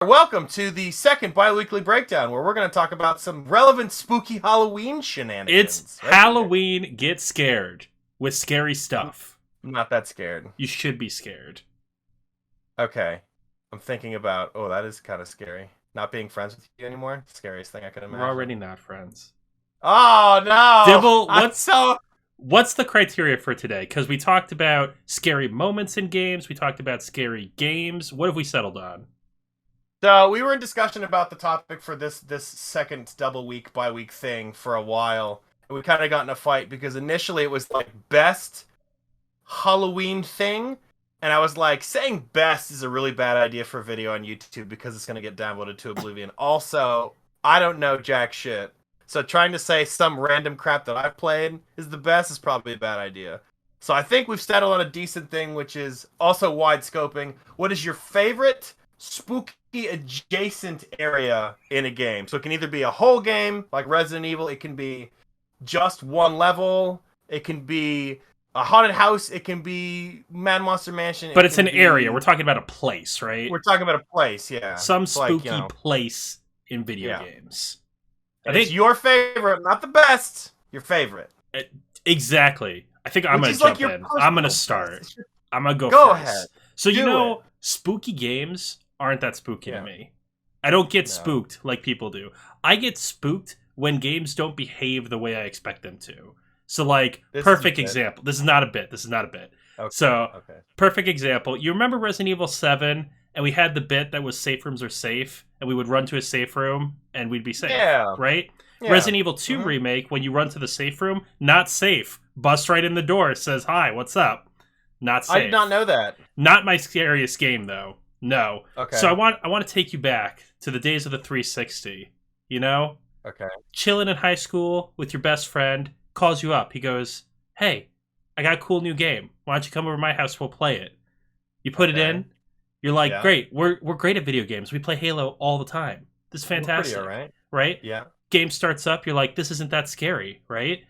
Welcome to the second Biweekly Breakdown, where we're going to talk about some relevant spooky Halloween It's shenanigans. Right here. Halloween. Get scared with scary stuff. I'm not that scared. You should be scared. Okay. I'm thinking about, that is kind of scary. Not being friends with you anymore. Scariest thing I could We're imagine. already not friends. Oh, no! Dibble, I'm so... what's the criteria for today? Because we talked about scary moments in games. We talked about scary games. What have we settled on? So, we were in discussion about the topic for this second double week, bi-week thing for a while. And we kind of got in a fight because initially it was like best Halloween thing. And I was like, saying best is a really bad idea for video on YouTube because it's going to get downloaded to oblivion. Also, I don't know jack shit. So trying to say some random crap that I've played is the best is probably a bad idea. So I think we've settled on a decent thing, which is also wide scoping. What is your favorite spooky adjacent area in a game? So it can either be a whole game, like Resident Evil. It can be just one level. It can be a haunted house. It can be Mad Monster Mansion. But It it's can an area. be... We're talking about a place, right? We're talking about a place, yeah. Some It's like, spooky place in video yeah. games. I And it's think your favorite, not the best. Your favorite. exactly. I think I'm Which gonna is like jump your in. I'm gonna personal start. best. I'm gonna go Go first. ahead. So Do it. spooky games aren't that spooky Yeah. to me. I don't get No. spooked like people do. I get spooked when games don't behave the way I expect them to. So This is perfect a bit. example. This is not a bit. This is not a bit. Okay. So Okay. perfect example. You remember Resident Evil 7 and we had the bit that was safe rooms are safe and we would run to a safe room and we'd be safe, Yeah. right? Yeah. Resident Evil 2 Mhm. remake, when you run to the safe room, not safe. Bust right in the door, says, "Hi, what's up?" Not safe. I did not know that. Not my scariest game, though. No. Okay. So I want to take you back to the days of the 360. You know? Okay. Chilling in high school with your best friend, calls you up. He goes, "Hey, I got a cool new game. Why don't you come over to my house? We'll play it." You put it Okay. in. You're like, Yeah. "Great. We're great at video games. We play Halo all the time. This is We're pretty fantastic." alright. Right? Yeah. Game starts up, you're like, this isn't that scary, right?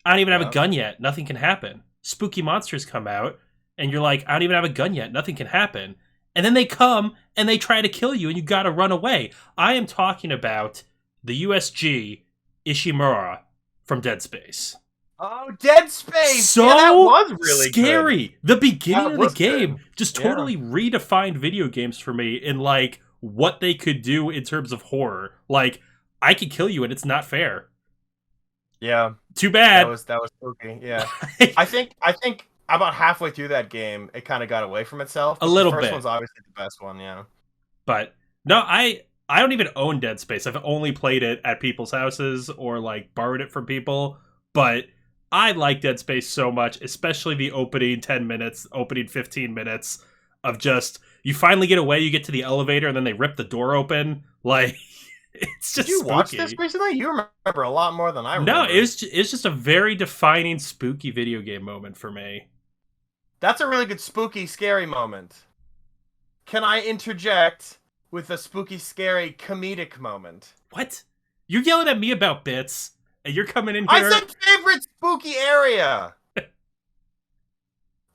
I don't even have a Yeah. gun yet. Nothing can happen. Spooky monsters come out, and you're like, I don't even have a gun yet. Nothing can happen. And then they come, and they try to kill you, and you gotta run away. I am talking about the USG Ishimura from Dead Space. Oh, Dead Space! So yeah, that was really scary. The beginning That of the was game good. just Yeah. totally redefined video games for me in like what they could do in terms of horror. Like, I could kill you and it's not fair. Good. Yeah. Too bad. That was spooky. Yeah. I think about halfway through that game, it kind of got away from itself. A But little the first bit. one's obviously the best one. Yeah. But no, I don't even own Dead Space. I've only played it at people's houses or like borrowed it from people. But I like Dead Space so much, especially the opening 10 minutes, opening 15 minutes of just you finally get away, you get to the elevator, and then they rip the door open. Like it's just Did you watch this spooky. recently? You remember a lot more than I remember. No, it's just a very defining spooky video game moment for me. That's a really good spooky, scary moment. Can I interject with a spooky, scary, comedic moment? What? You're yelling at me about bits, and you're coming in I here. said favorite spooky area!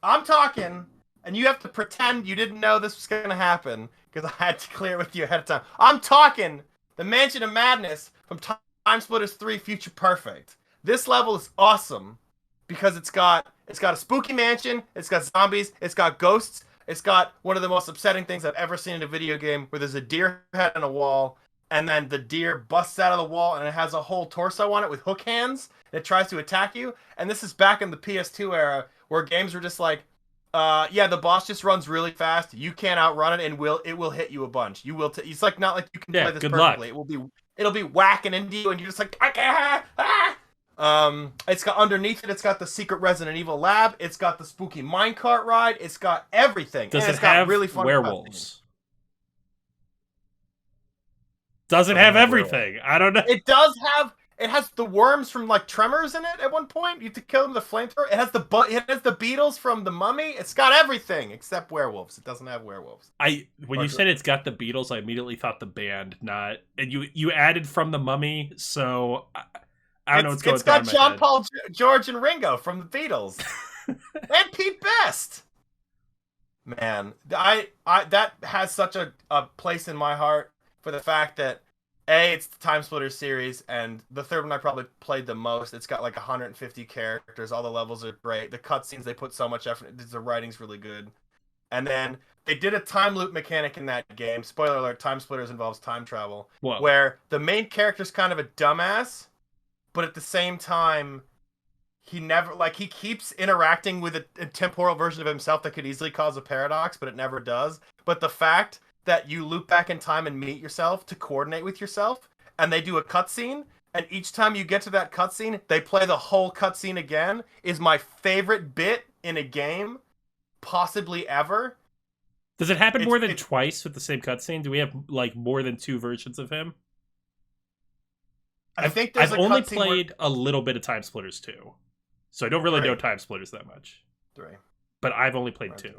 I'm talking, and you have to pretend you didn't know this was going to happen, because I had to clear it with you ahead of time. I'm talking the Mansion of Madness from Time Splitters 3 Future Perfect. This level is awesome, because it's got a spooky mansion, it's got zombies, it's got ghosts, it's got one of the most upsetting things I've ever seen in a video game, where there's a deer head on a wall, and then the deer busts out of the wall, and it has a whole torso on it with hook hands, and it tries to attack you. And this is back in the PS2 era, where games were just like, yeah, the boss just runs really fast, you can't outrun it, and it will hit you a bunch. You will. It's like not like you can Yeah, play this good perfectly. luck. It'll be whacking into you, and you're just like, ah! It's got underneath it. It's got the secret Resident Evil lab. It's got the spooky minecart ride. It's got everything. Does and it it's got have really fun werewolves? Does it Doesn't have have everything? I don't know. cutscenes. It does have. It has the worms from like Tremors in it. At one point, you have to kill them with the flamethrower. It has the beetles from the Mummy. It's got everything except werewolves. It doesn't have werewolves. When you said it's got the Beatles, I immediately thought the band, not and you added from the Mummy, so I don't know what's going It's got on in my John head. Paul, George, and Ringo from the Beatles, and Pete Best. Man, I that has such a place in my heart for the fact that it's the Time Splitter series, and the third one I probably played the most. It's got like 150 characters. All the levels are great. The cutscenes, they put so much effort. The writing's really good. And then they did a time loop mechanic in that game. Spoiler alert: Time Splitters involves time travel, Whoa. where the main character's kind of a dumbass, but at the same time he never like he keeps interacting with a temporal version of himself that could easily cause a paradox, but it never does. But the fact that you loop back in time and meet yourself to coordinate with yourself, and they do a cutscene, and each time you get to that cutscene, they play the whole cutscene again, is my favorite bit in a game, possibly ever. Does it happen more than twice with the same cutscene? Do we have like more than two versions of him? I think I've only played a little bit of Time Splitters 2. So I don't really know Time Splitters that much. 3. But I've only played 2.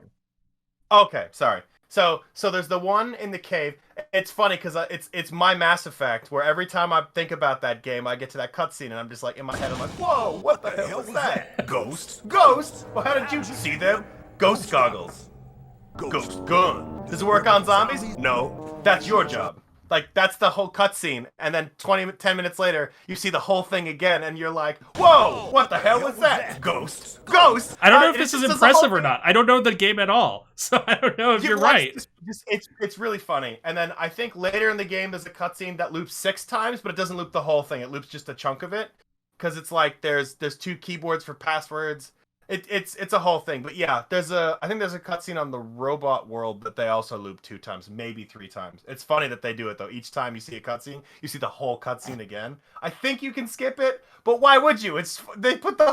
Okay, sorry. So there's the one in the cave. It's funny because it's my Mass Effect, where every time I think about that game, I get to that cutscene and I'm just like, in my head, I'm like, whoa, what the hell was that? Ghost? Ghost? Well, how did you see them? Ghost goggles. Ghost gun. Does it work on zombies? No. That's your job. Like, that's the whole cutscene, and then 10 minutes later, you see the whole thing again, and you're like, whoa, what the hell was that? Ghost! Ghost! I don't know if this is impressive or not. I don't know the game at all, so I don't know if you're right. It's really funny. And then I think later in the game, there's a cutscene that loops 6 times, but it doesn't loop the whole thing. It loops just a chunk of it, because it's like there's 2 keyboards for passwords. It's a whole thing, but yeah, I think there's a cutscene on the robot world that they also loop 2 times, maybe 3 times. It's funny that they do it though. Each time you see a cutscene, you see the whole cutscene again. I think you can skip it, but why would you? They put the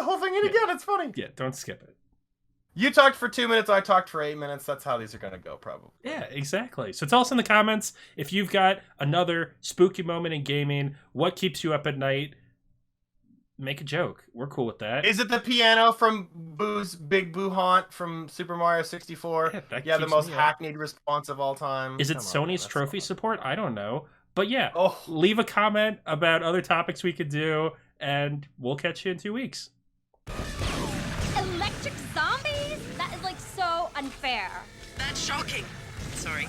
whole thing in again. It's funny. Yeah, don't skip it. You talked for 2 minutes, I talked for 8 minutes. That's how these are gonna go, probably. Yeah, exactly. So tell us in the comments if you've got another spooky moment in gaming. What keeps you up at night? Make a joke. We're cool with that. Is it the piano from Boo's Big Boo Haunt from Super Mario 64? Yeah, the most hackneyed response of all time. Is it Sony's trophy support? I don't know. But yeah, leave a comment about other topics we could do, and we'll catch you in 2 weeks. Electric zombies? That is like so unfair. That's shocking. Sorry.